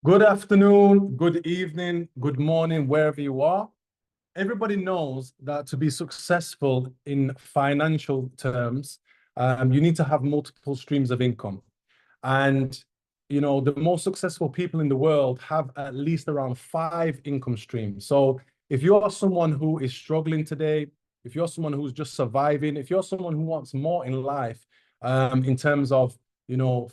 Good afternoon, good evening, good morning, wherever you are. Everybody knows that to be successful in financial terms, you need to have multiple streams of income. And, the most successful people in the world have at least around 5 income streams. So if you are someone who is struggling today, if you're someone who's just surviving, if you're someone who wants more in life, in terms of,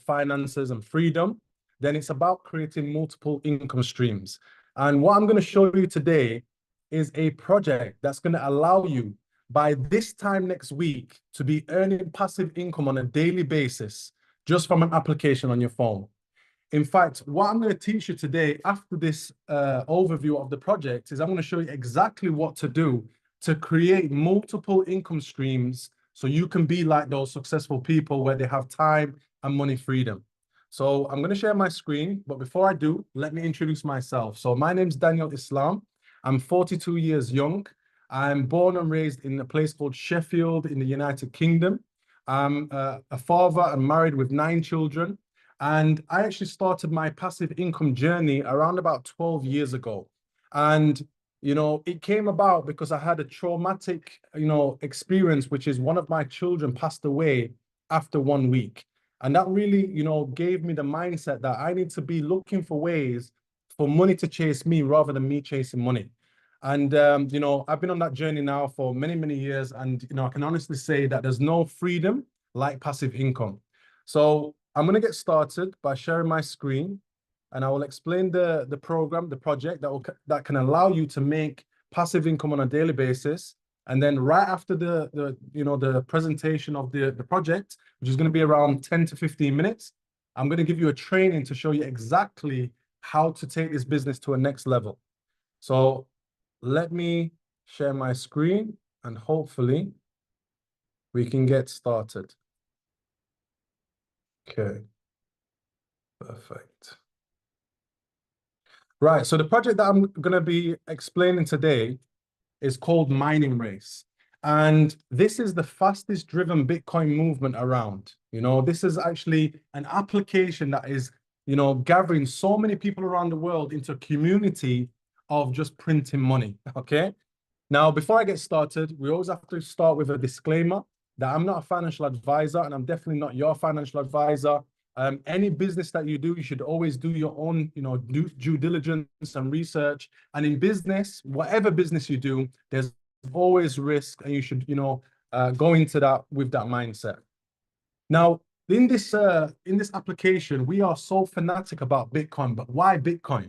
finances and freedom, then it's about creating multiple income streams. And what I'm going to show you today is a project that's going to allow you by this time next week to be earning passive income on a daily basis just from an application on your phone. In fact, what I'm going to teach you today after this overview of the project is I'm going to show you exactly what to do to create multiple income streams so you can be like those successful people where they have time and money freedom. So I'm going to share my screen, but before I do, let me introduce myself. So my name's Daniel Islam. I'm 42 years young. I'm born and raised in a place called Sheffield in the United Kingdom. I'm a father and married with 9 children. And I actually started my passive income journey around about 12 years ago. And, it came about because I had a traumatic, experience, which is one of my children passed away after 1 week. And that really, gave me the mindset that I need to be looking for ways for money to chase me rather than me chasing money. And, I've been on that journey now for many, many years. And, I can honestly say that there's no freedom like passive income. So I'm going to get started by sharing my screen, and I will explain the program, the project that can allow you to make passive income on a daily basis. And then right after the presentation of the project, which is going to be around 10 to 15 minutes, I'm going to give you a training to show you exactly how to take this business to a next level. So let me share my screen and hopefully we can get started. Okay, perfect. Right, so the project that I'm going to be explaining today is called Mining Race. And this is the fastest driven Bitcoin movement around. This is actually an application that is, gathering so many people around the world into a community of just printing money, okay? Now, before I get started, we always have to start with a disclaimer that I'm not a financial advisor and I'm definitely not your financial advisor. Any business that you do, you should always do your own, due diligence and research. And in business, whatever business you do, there's always risk, and you should, go into that with that mindset. Now, in this application, we are so fanatic about Bitcoin, but why Bitcoin?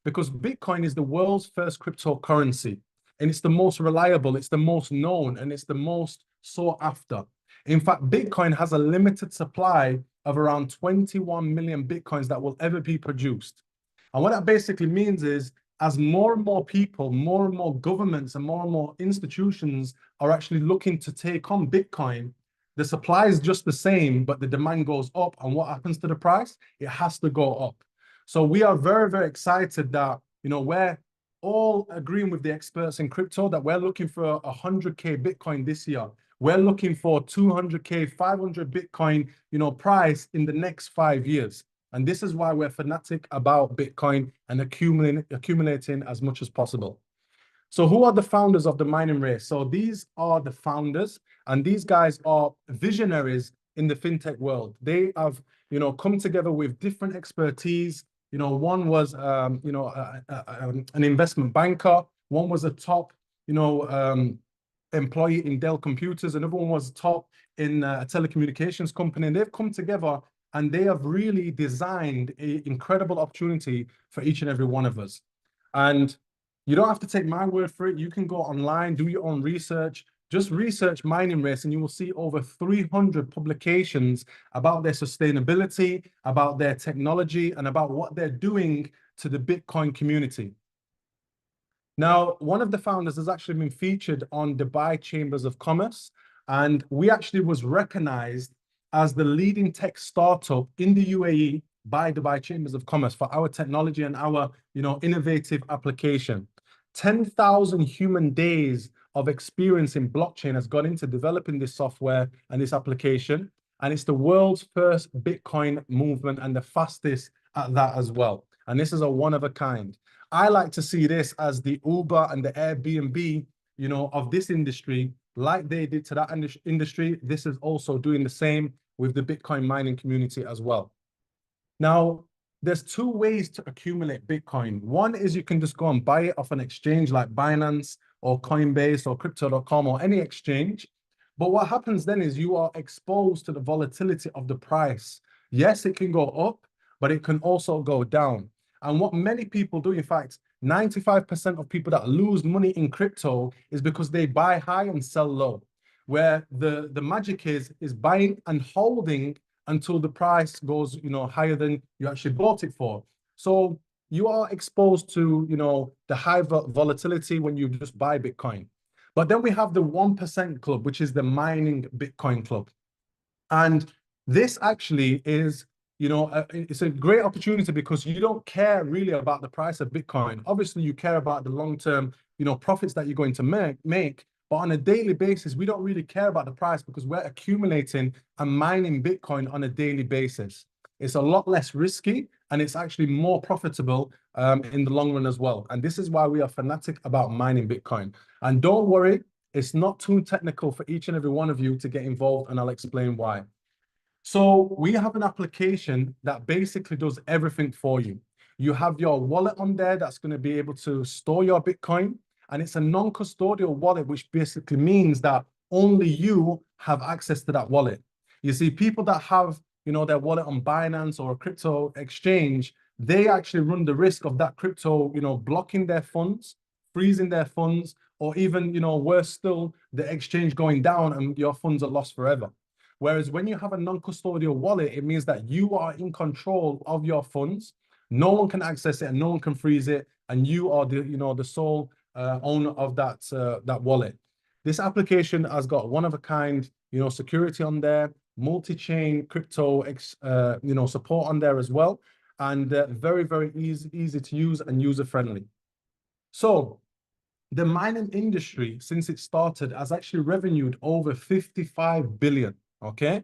Because Bitcoin is the world's first cryptocurrency, and it's the most reliable, it's the most known, and it's the most sought after. In fact, Bitcoin has a limited supply of around 21 million Bitcoins that will ever be produced. And what that basically means is, as more and more people, more and more governments, and more institutions are actually looking to take on Bitcoin, the supply is just the same, but the demand goes up. And what happens to the price? It has to go up. So we are very, very excited that, we're all agreeing with the experts in crypto that we're looking for 100K Bitcoin this year. We're looking for 200K, 500 Bitcoin, price in the next 5 years. And this is why we're fanatic about Bitcoin and accumulating as much as possible. So who are the founders of the Mining Race? So these are the founders, and these guys are visionaries in the fintech world. They have, come together with different expertise. One was, an investment banker. One was a top, employee in Dell Computers. Another one was top in a telecommunications company. And they've come together and they have really designed an incredible opportunity for each and every one of us. And you don't have to take my word for it. You can go online, do your own research. Just research Mining Race and you will see over 300 publications about their sustainability, about their technology, and about what they're doing to the Bitcoin community. Now, one of the founders has actually been featured on Dubai Chambers of Commerce, and we actually was recognized as the leading tech startup in the UAE by Dubai Chambers of Commerce for our technology and our, innovative application. 10,000 human days of experience in blockchain has gone into developing this software and this application, and it's the world's first Bitcoin movement and the fastest at that as well. And this is a one of a kind. I like to see this as the Uber and the Airbnb, of this industry, like they did to that industry. This is also doing the same with the Bitcoin mining community as well. Now, there's two ways to accumulate Bitcoin. One is you can just go and buy it off an exchange like Binance or Coinbase or crypto.com or any exchange. But what happens then is you are exposed to the volatility of the price. Yes, it can go up, but it can also go down. And what many people do, in fact, 95% of people that lose money in crypto is because they buy high and sell low, where the magic is buying and holding until the price goes, higher than you actually bought it for. So you are exposed to, the high volatility when you just buy Bitcoin. But then we have the 1% club, which is the mining Bitcoin club. And this actually is, it's a great opportunity because you don't care really about the price of Bitcoin. Obviously, you care about the long-term, profits that you're going to make. But on a daily basis, we don't really care about the price because we're accumulating and mining Bitcoin on a daily basis. It's a lot less risky and it's actually more profitable in the long run as well. And this is why we are fanatic about mining Bitcoin. And don't worry, it's not too technical for each and every one of you to get involved, and I'll explain why. So we have an application that basically does everything for you. You have your wallet on there that's going to be able to store your Bitcoin, and it's a non-custodial wallet, which basically means that only you have access to that wallet. You see, people that have, their wallet on Binance or a crypto exchange, they actually run the risk of that crypto, blocking their funds, freezing their funds, or even, worse still, the exchange going down and your funds are lost forever. Whereas when you have a non-custodial wallet, it means that you are in control of your funds. No one can access it and no one can freeze it. And you are the sole owner of that wallet. This application has got one of a kind, security on there, multi-chain crypto, support on there as well. And very, very easy to use and user-friendly. So the mining industry, since it started, has actually revenued over 55 billion. Okay.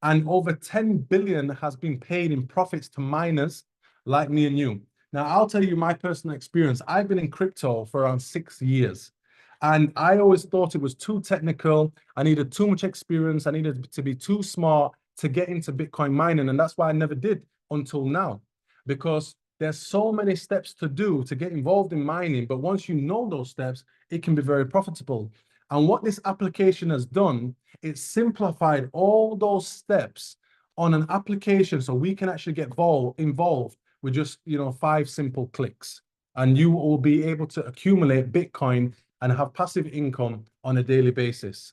And over 10 billion has been paid in profits to miners like me and you. Now, I'll tell you my personal experience. I've been in crypto for around 6 years. And I always thought it was too technical. I needed too much experience. I needed to be too smart to get into Bitcoin mining. And that's why I never did until now, because there's so many steps to do to get involved in mining. But once you know those steps, it can be very profitable. And what this application has done, it's simplified all those steps on an application so we can actually get involved with just 5 simple clicks. And you will be able to accumulate Bitcoin and have passive income on a daily basis.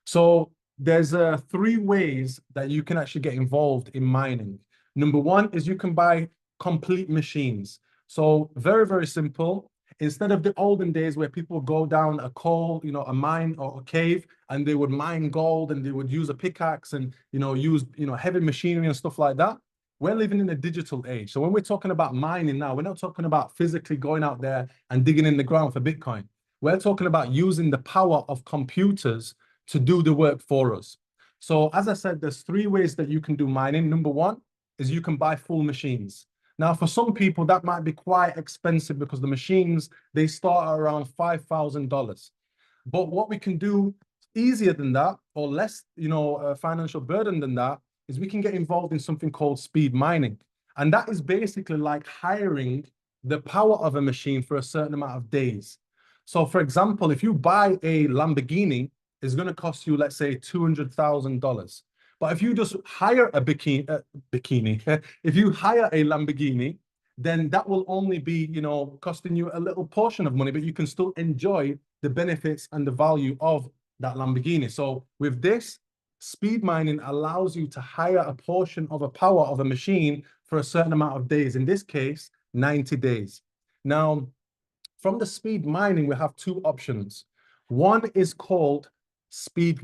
So there's 3 ways that you can actually get involved in mining. Number 1 is you can buy complete machines. So very, very simple. Instead of the olden days where people would go down a coal, a mine or a cave, and they would mine gold and they would use a pickaxe and, use, heavy machinery and stuff like that. We're living in a digital age. So when we're talking about mining now, we're not talking about physically going out there and digging in the ground for Bitcoin. We're talking about using the power of computers to do the work for us. So as I said, there's 3 ways that you can do mining. Number 1 is you can buy full machines. Now, for some people, that might be quite expensive because the machines, they start at around $5,000. But what we can do easier than that, or less, financial burden than that, is we can get involved in something called speed mining. And that is basically like hiring the power of a machine for a certain amount of days. So for example, if you buy a Lamborghini, it's going to cost you, let's say, $200,000. But if you just hire a if you hire a Lamborghini, then that will only be, costing you a little portion of money, but you can still enjoy the benefits and the value of that Lamborghini. So with this, speed mining allows you to hire a portion of a power of a machine for a certain amount of days. In this case, 90 days. Now, from the speed mining, we have 2 options. One is called speed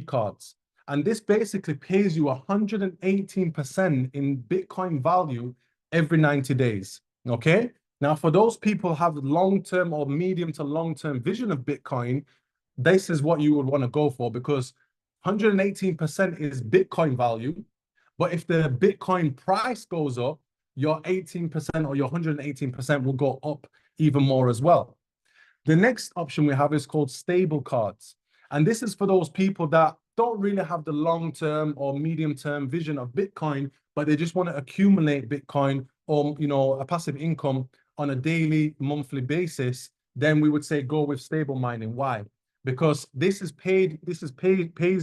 cards. And this basically pays you 118% in Bitcoin value every 90 days. Okay. Now, for those people who have long-term or medium to long-term vision of Bitcoin, this is what you would want to go for, because 118% is Bitcoin value. But if the Bitcoin price goes up, your 18% or your 118% will go up even more as well. The next option we have is called stable cards. And this is for those people that don't really have the long-term or medium-term vision of Bitcoin, but they just want to accumulate Bitcoin or, a passive income on a daily, monthly basis. Then we would say go with stable mining. Why? Because pays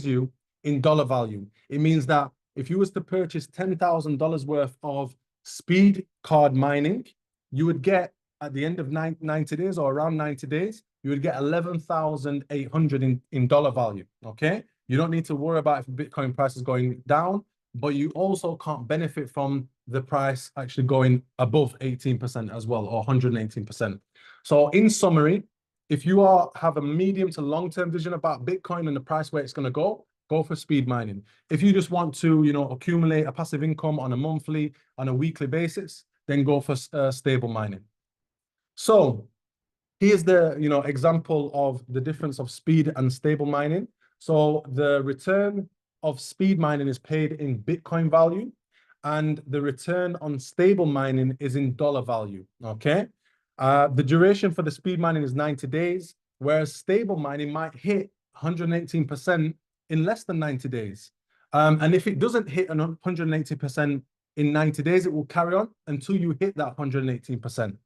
you in dollar value. It means that if you was to purchase $10,000 worth of speed card mining, you would get at the end of 90 days or around 90 days, you would get 11,800 in dollar value. Okay. You don't need to worry about if Bitcoin price is going down, but you also can't benefit from the price actually going above 18% as well, or 118%. So in summary, if you have a medium to long-term vision about Bitcoin and the price where it's going to go for speed mining. If you just want to, accumulate a passive income on a monthly, on a weekly basis, then go for stable mining. So here's the, example of the difference of speed and stable mining. So the return of speed mining is paid in Bitcoin value, and the return on stable mining is in dollar value, okay? The duration for the speed mining is 90 days, whereas stable mining might hit 118% in less than 90 days. And if it doesn't hit 180% in 90 days, it will carry on until you hit that 118%.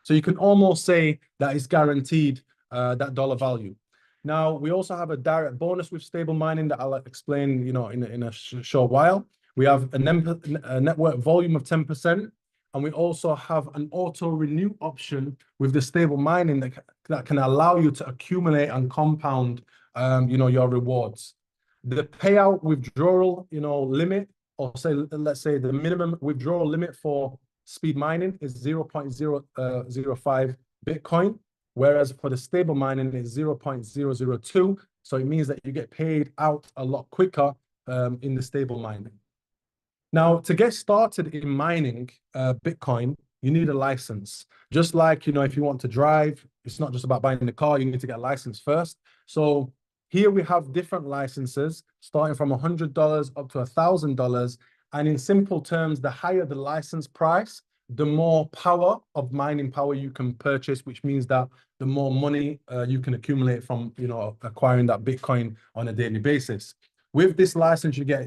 So you can almost say that it's guaranteed that dollar value. Now, we also have a direct bonus with stable mining that I'll explain, in a short while. We have a network volume of 10%, and we also have an auto renew option with the stable mining that can allow you to accumulate and compound, your rewards. The payout withdrawal, limit, or let's say the minimum withdrawal limit for speed mining is 0.005 Bitcoin, whereas for the stable mining is 0.002. So it means that you get paid out a lot quicker in the stable mining. Now, to get started in mining Bitcoin, you need a license. Just like, if you want to drive, it's not just about buying the car, you need to get a license first. So here we have different licenses starting from $100 up to $1,000. And in simple terms, the higher the license price, the more power of mining power you can purchase, which means that the more money you can accumulate from, acquiring that Bitcoin on a daily basis. With this license, you get,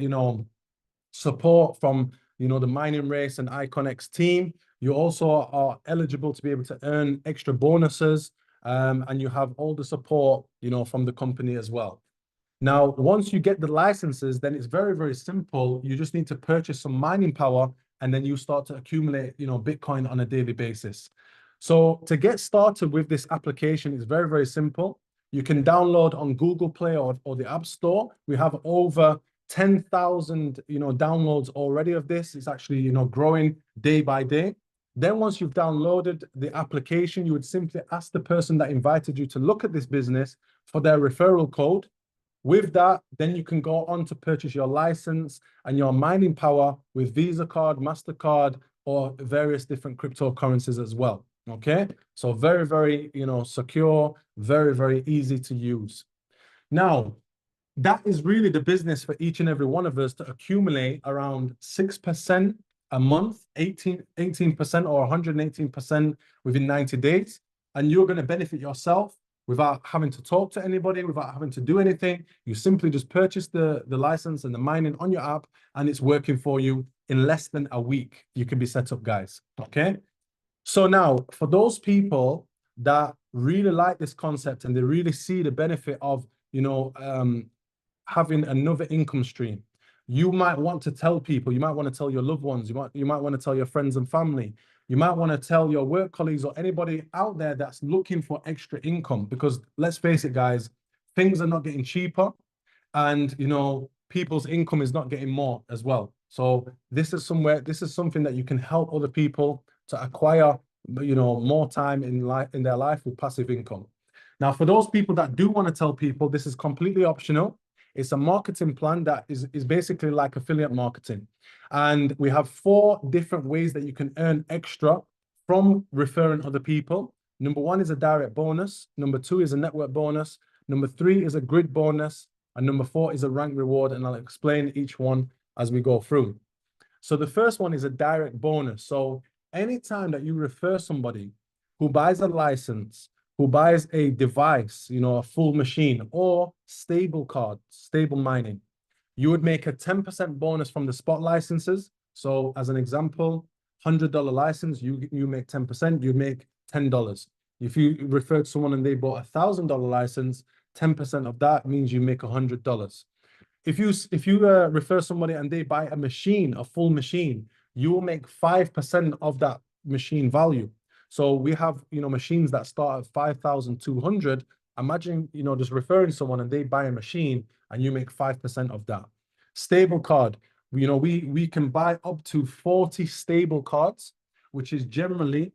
support from, the Mining Race and IconX team. You also are eligible to be able to earn extra bonuses, and you have all the support, from the company as well. Now, once you get the licenses, then it's very, very simple. You just need to purchase some mining power, and then you start to accumulate, Bitcoin on a daily basis. So to get started with this application is very, very simple. You can download on Google Play or the App Store. We have over 10,000, downloads already of this. It's actually, growing day by day. Then once you've downloaded the application, you would simply ask the person that invited you to look at this business for their referral code. With that, then you can go on to purchase your license and your mining power with Visa card, MasterCard, or various different cryptocurrencies as well. Okay, so very, very, secure, very, very easy to use. Now, that is really the business for each and every one of us to accumulate around 6% a month, 18% or 118% within 90 days. And you're going to benefit yourself without having to talk to anybody, without having to do anything. You simply just purchase the license and the mining on your app, and it's working for you in less than a week. You can be set up, guys. Okay. So now, for those people that really like this concept and they really see the benefit of, having another income stream, you might want to tell people, you might want to tell your loved ones, you might want to tell your friends and family, you might want to tell your work colleagues or anybody out there that's looking for extra income, because let's face it, guys, things are not getting cheaper, and people's income is not getting more as well. So this is something that you can help other people to acquire, more time in their life with passive income. Now, for those people that do want to tell people, this is completely optional. It's a marketing plan that is basically like affiliate marketing. And we have 4 different ways that you can earn extra from referring other people. Number 1 is a direct bonus. Number 2 is a network bonus. Number 3 is a grid bonus. And number 4 is a rank reward. And I'll explain each one as we go through. So the first one is a direct bonus. So anytime that you refer somebody who buys a license, who buys a device, a full machine or stable card, stable mining, you would make a 10% bonus from the spot licenses. So as an example, $100 license, you make 10%, you make $10. If you referred someone and they bought $1,000 license, 10% of that means you make $100. If you refer somebody and they buy a machine, a full machine, you will make 5% of that machine value. So we have, machines that start at 5,200. Imagine, just referring someone and they buy a machine and you make 5% of that. Stable card, we can buy up to 40 stable cards, which is generally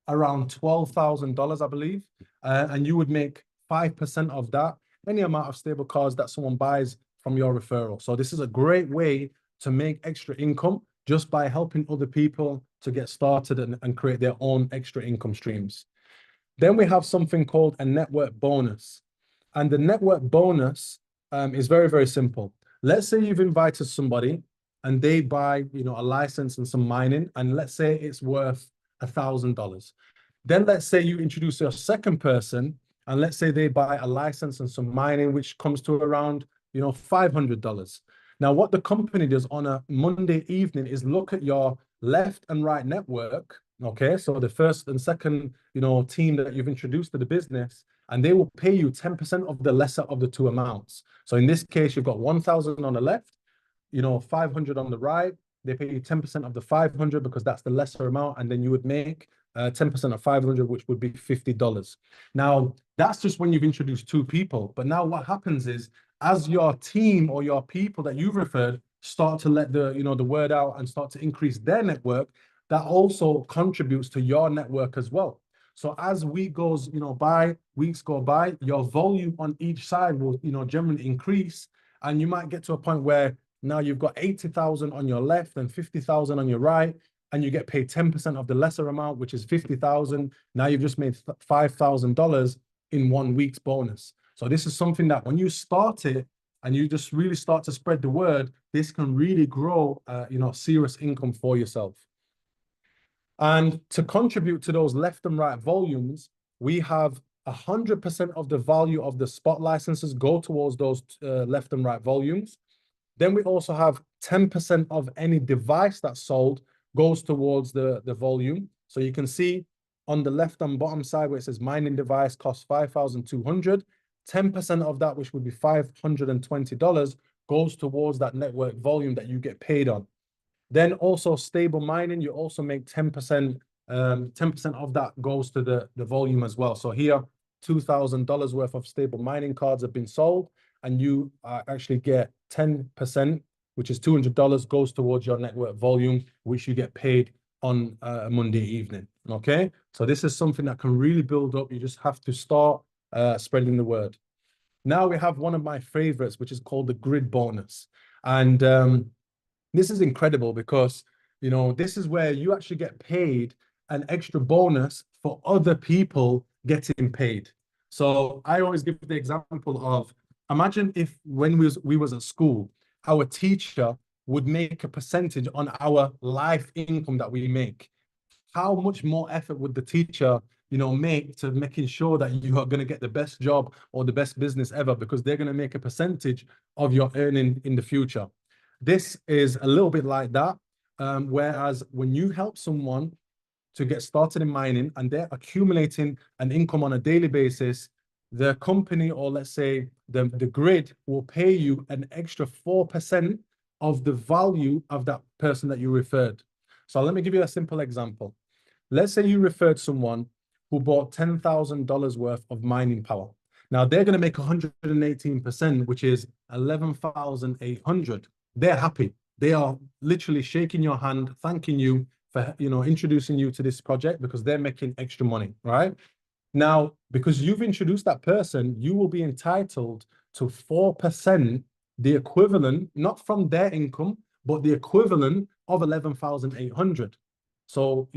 around $12,000, I believe. And you would make 5% of that, any amount of stable cards that someone buys from your referral. So this is a great way to make extra income just by helping other people to get started and create their own extra income streams. Then we have something called a network bonus. And the network bonus is very, very simple. Let's say you've invited somebody and they buy, a license and some mining, and let's say it's worth $1,000. Then let's say you introduce your second person, and let's say they buy a license and some mining, which comes to around, $500. Now, what the company does on a Monday evening is look at your left and right network. Okay, so the first and second, team that you've introduced to the business, and they will pay you 10% of the lesser of the two amounts. So in this case, you've got 1,000 on the left, 500 on the right. They pay you 10% of the 500 because that's the lesser amount, and then you would make 10% of 500, which would be $50. Now, that's just when you've introduced two people. But now what happens is, as your team or your people that you've referred start to let the word out and start to increase their network, that also contributes to your network as well. So as weeks go by, your volume on each side will, generally increase, and you might get to a point where now you've got 80,000 on your left and 50,000 on your right, and you get paid 10% of the lesser amount, which is 50,000. Now you've just made $5,000 in 1 week's bonus. So this is something that when you start it and you just really start to spread the word, this can really grow, serious income for yourself. And to contribute to those left and right volumes, we have 100% of the value of the spot licenses go towards those left and right volumes. Then we also have 10% of any device that's sold goes towards the volume. So you can see on the left and bottom side where it says mining device costs 5,200, 10% of that, which would be $520, goes towards that network volume that you get paid on. Then also stable mining, you also make 10%, 10% of that goes to the volume as well. So here, $2,000 worth of stable mining cards have been sold, and you actually get 10%, which is $200, goes towards your network volume, which you get paid on a Monday evening. Okay, so this is something that can really build up. You just have to start spreading the word. Now we have one of my favorites, which is called the grid bonus. And this is incredible because, this is where you actually get paid an extra bonus for other people getting paid. So I always give the example of, imagine if when we was at school, our teacher would make a percentage on our life income that we make. How much more effort would the teacher, make to making sure that you are going to get the best job or the best business ever, because they're going to make a percentage of your earning in the future. This is a little bit like that. Whereas when you help someone to get started in mining and they're accumulating an income on a daily basis, the company, or let's say the grid, will pay you an extra 4% of the value of that person that you referred. So let me give you a simple example. Let's say you referred someone who bought $10,000 worth of mining power. Now they're going to make 118%, which is 11,800. They're happy. They are literally shaking your hand, thanking you for, introducing you to this project, because they're making extra money, right? Now, because you've introduced that person, you will be entitled to 4%, the equivalent, not from their income, but the equivalent of 11,800. So,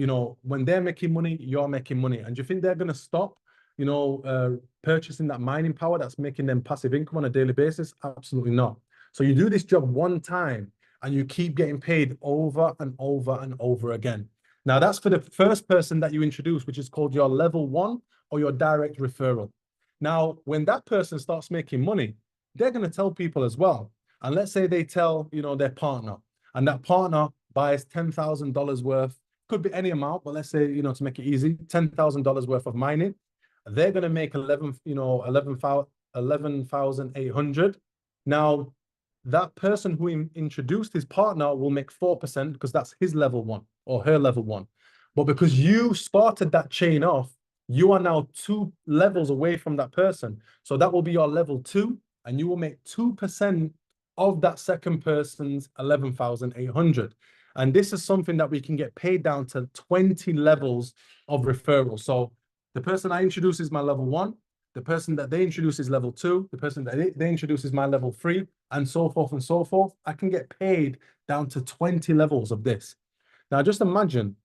when they're making money, you're making money. And do you think they're going to stop, purchasing that mining power that's making them passive income on a daily basis? Absolutely not. So you do this job one time, and you keep getting paid over and over and over again. Now, that's for the first person that you introduce, which is called your level 1 or your direct referral. Now, when that person starts making money, they're going to tell people as well. And let's say they tell, their partner, and that partner buys $10,000 worth, could be any amount, but let's say, to make it easy, $10,000 worth of mining. They're going to make 11,800. Now, that person who introduced his partner will make 4% because that's his level 1 or her level 1. But because you started that chain off, you are now 2 levels away from that person. So that will be your level 2, and you will make 2% of that second person's 11,800. And this is something that we can get paid down to 20 levels of referral. So the person I introduce is my level 1. The person that they introduce is level 2. The person that they introduce is my level 3, and so forth and so forth. I can get paid down to 20 levels of this. Now, just imagine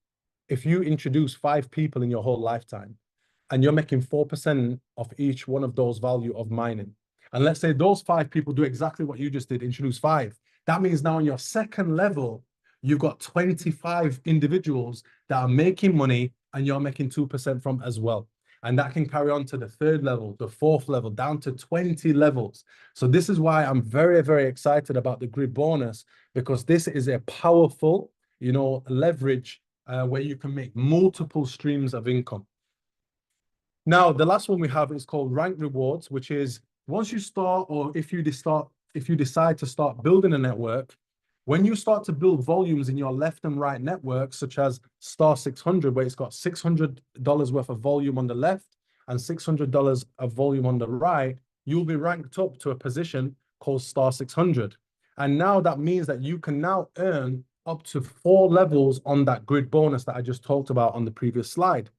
if you introduce 5 people in your whole lifetime, and you're making 4% of each one of those value of mining. And let's say those 5 people do exactly what you just did, introduce 5. That means now on your second level, you've got 25 individuals that are making money and you're making 2% from as well. And that can carry on to the 3rd level, the 4th level, down to 20 levels. So this is why I'm very, very excited about the grid bonus, because this is a powerful, leverage where you can make multiple streams of income. Now, the last one we have is called rank rewards, which is once you start, or if you decide to start building a network, when you start to build volumes in your left and right networks, such as Star 600, where it's got $600 worth of volume on the left and $600 of volume on the right, you'll be ranked up to a position called Star 600. And now that means that you can now earn up to 4 levels on that grid bonus that I just talked about on the previous slide.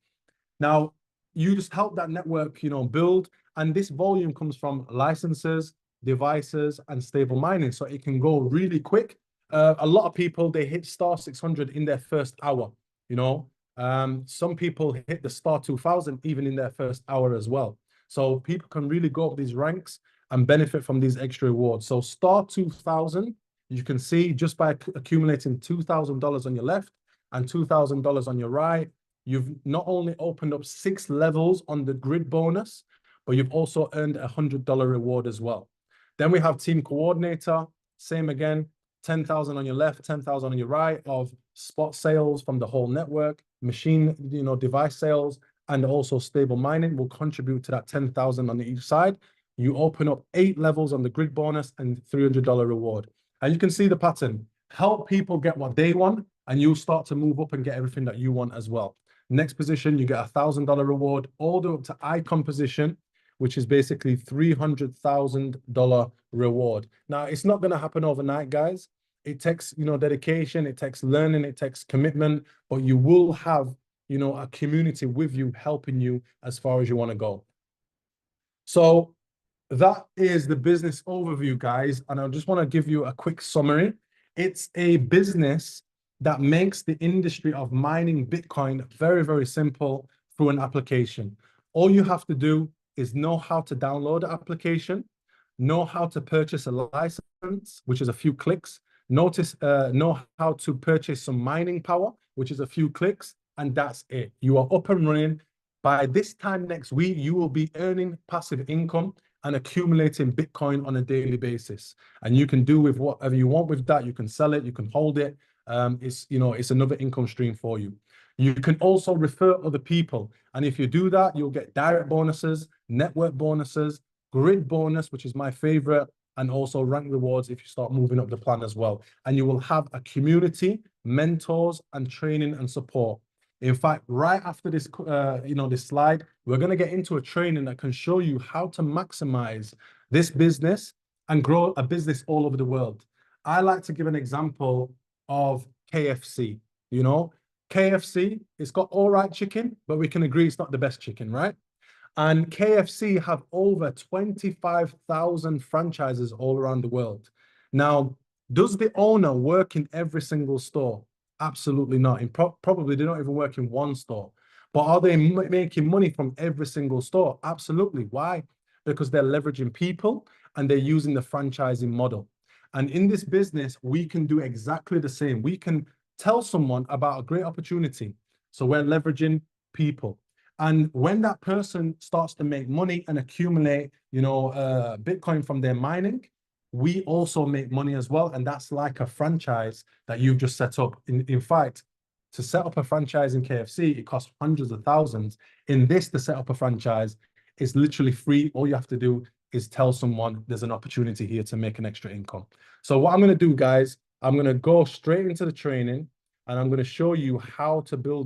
Now, you just help that network, build, and this volume comes from licenses, devices, and stable mining, so it can go really quick. A lot of people, they hit Star 600 in their first hour, some people hit the Star 2000 even in their first hour as well. So people can really go up these ranks and benefit from these extra rewards. So Star 2000, you can see just by accumulating $2,000 on your left and $2,000 on your right, you've not only opened up 6 levels on the grid bonus, but you've also earned a $100 reward as well. Then we have team coordinator, same again, 10,000 on your left, 10,000 on your right of spot sales from the whole network, machine, device sales, and also stable mining will contribute to that 10,000 on each side. You open up 8 levels on the grid bonus and $300 reward. And you can see the pattern. Help people get what they want, and you'll start to move up and get everything that you want as well. Next position, you get a $1,000 reward, all the way up to icon position, which is basically $300,000 reward. Now, it's not going to happen overnight, guys. It takes, dedication, it takes learning, it takes commitment, but you will have, a community with you, helping you as far as you want to go. So that is the business overview, guys. And I just want to give you a quick summary. It's a business that makes the industry of mining Bitcoin very, very simple through an application. All you have to do is know how to download the application, know how to purchase a license, which is a few clicks, know how to purchase some mining power, which is a few clicks, and that's it. You are up and running. By this time next week, you will be earning passive income and accumulating Bitcoin on a daily basis. And you can do with whatever you want with that. You can sell it, you can hold it. It's another income stream for you. You can also refer other people. And if you do that, you'll get direct bonuses, network bonuses, grid bonus, which is my favorite, and also rank rewards if you start moving up the plan as well. And you will have a community, mentors, and training and support. In fact, right after this, this slide, we're going to get into a training that can show you how to maximize this business and grow a business all over the world. I like to give an example of KFC. KFC, it's got all right chicken, but we can agree it's not the best chicken, right? And KFC have over 25,000 franchises all around the world. Now, does the owner work in every single store? Absolutely not. Probably they don't even work in one store. But are they making money from every single store? Absolutely. Why? Because they're leveraging people and they're using the franchising model. And in this business, we can do exactly the same. We can tell someone about a great opportunity. So we're leveraging people. And when that person starts to make money and accumulate, Bitcoin from their mining, we also make money as well. And that's like a franchise that you've just set up. In fact, to set up a franchise in KFC, it costs hundreds of thousands. In this, to set up a franchise is literally free. All you have to do is tell someone there's an opportunity here to make an extra income. So what I'm going to do, guys, I'm going to go straight into the training and I'm going to show you how to build